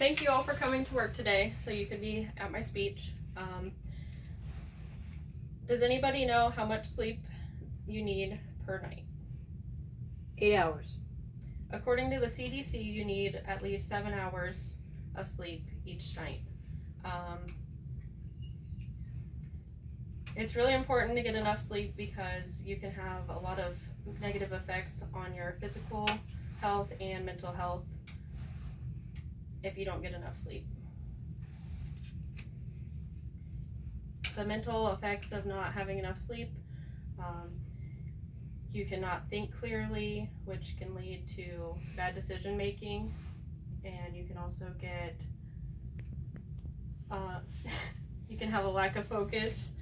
thank you all for coming to work today so you could be at my speech. Does anybody know how much sleep you need per night? 8 hours. According to the CDC, you need at least 7 hours of sleep each night. It's really important to get enough sleep because you can have a lot of negative effects on your physical health and mental health if you don't get enough sleep. The mental effects of not having enough sleep, you cannot think clearly, which can lead to bad decision making, and you can also get you can have a lack of focus,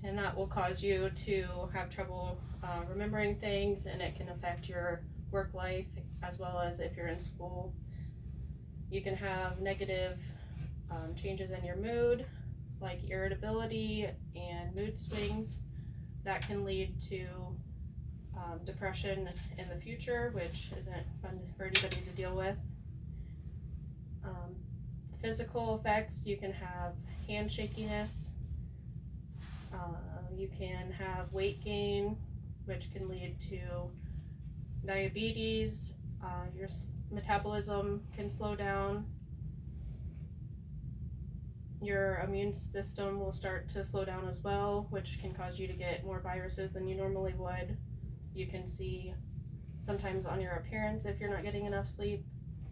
and that will cause you to have trouble remembering things, and it can affect your work life as well as if you're in school. You can have negative changes in your mood, like irritability and mood swings. That can lead to depression in the future, which isn't fun for anybody to deal with. Physical effects, you can have hand shakiness, you can have weight gain, which can lead to diabetes, your metabolism can slow down, your immune system will start to slow down as well, which can cause you to get more viruses than you normally would. You can see sometimes on your appearance if you're not getting enough sleep,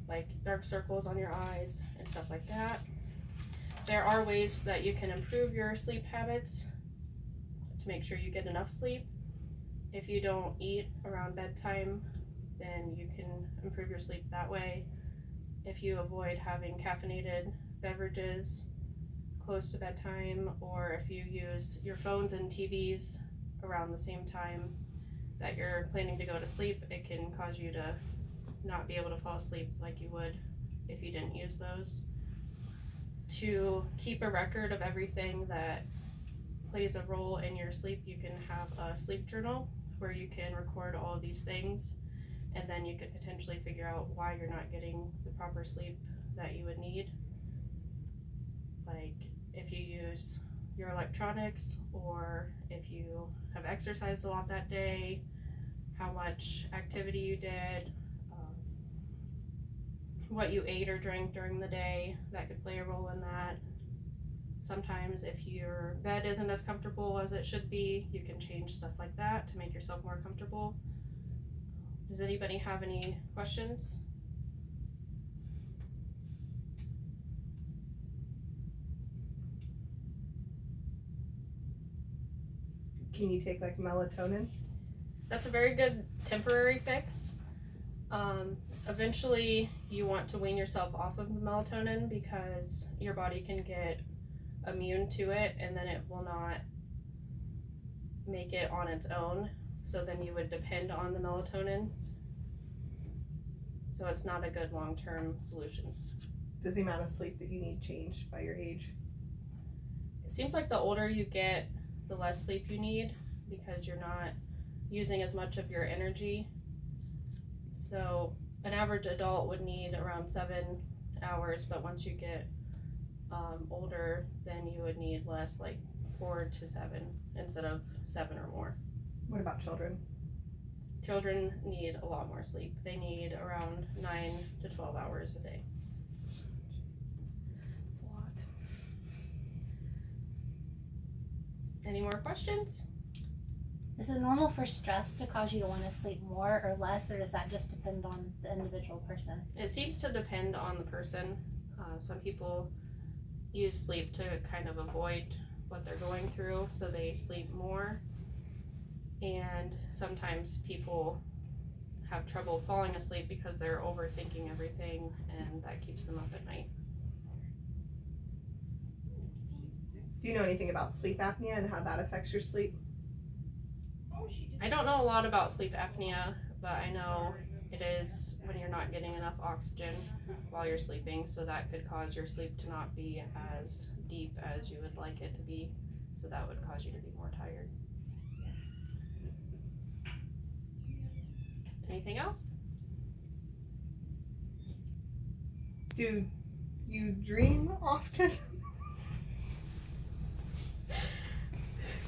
like dark circles on your eyes and stuff like that. There are ways that you can improve your sleep habits to make sure you get enough sleep. If you don't eat around bedtime, then you can improve your sleep that way. If you avoid having caffeinated beverages close to bedtime, or if you use your phones and TVs around the same time that you're planning to go to sleep, it can cause you to not be able to fall asleep like you would if you didn't use those. To keep a record of everything that plays a role in your sleep, you can have a sleep journal where you can record all of these things, and then you could potentially figure out why you're not getting the proper sleep that you would need. Like if you use your electronics, or if you have exercised a lot that day, how much activity you did, what you ate or drank during the day, that could play a role in that. Sometimes if your bed isn't as comfortable as it should be, you can change stuff like that to make yourself more comfortable. Does anybody have any questions? Can you take like melatonin? That's a very good temporary fix. Eventually you want to wean yourself off of the melatonin because your body can get immune to it, and then it will not make it on its own, so then you would depend on the melatonin. So it's not a good long-term solution. Does the amount of sleep that you need change by your age? It seems like the older you get, the less sleep you need because you're not using as much of your energy. So an average adult would need around 7 hours, but once you get older, then you would need less, like 4 to 7 instead of 7 or more. What about children? Children need a lot more sleep. They need around 9 to 12 hours a day. That's a lot. Any more questions? Is it normal for stress to cause you to want to sleep more or less, or does that just depend on the individual person? It seems to depend on the person. Some people use sleep to kind of avoid what they're going through, so they sleep more. And sometimes people have trouble falling asleep because they're overthinking everything, and that keeps them up at night. Do you know anything about sleep apnea and how that affects your sleep? I don't know a lot about sleep apnea, but I know it is when you're not getting enough oxygen while you're sleeping, so that could cause your sleep to not be as deep as you would like it to be, so that would cause you to be more tired. Anything else? Do you dream often?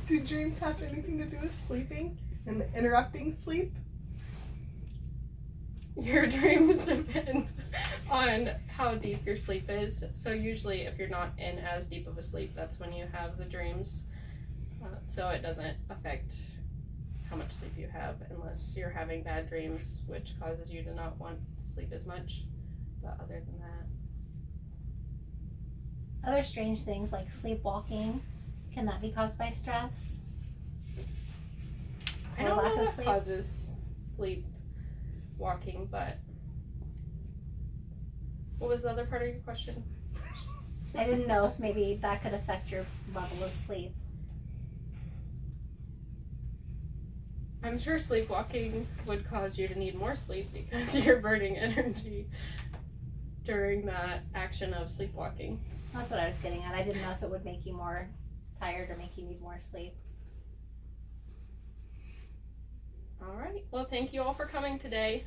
Do dreams have anything to do with sleeping and interrupting sleep? Your dreams depend on how deep your sleep is. So usually if you're not in as deep of a sleep, that's when you have the dreams. So it doesn't affect how much sleep you have unless you're having bad dreams, which causes you to not want to sleep as much. But other than that, Other strange things like sleepwalking, can that be caused by stress? I Or don't lack know of what sleep? causes sleep walking, but what was the other part of your question? I didn't know if maybe that could affect your level of sleep. I'm sure sleepwalking would cause you to need more sleep because you're burning energy during that action of sleepwalking. That's what I was getting at. I didn't know if it would make you more tired or make you need more sleep. All right. Well, thank you all for coming today.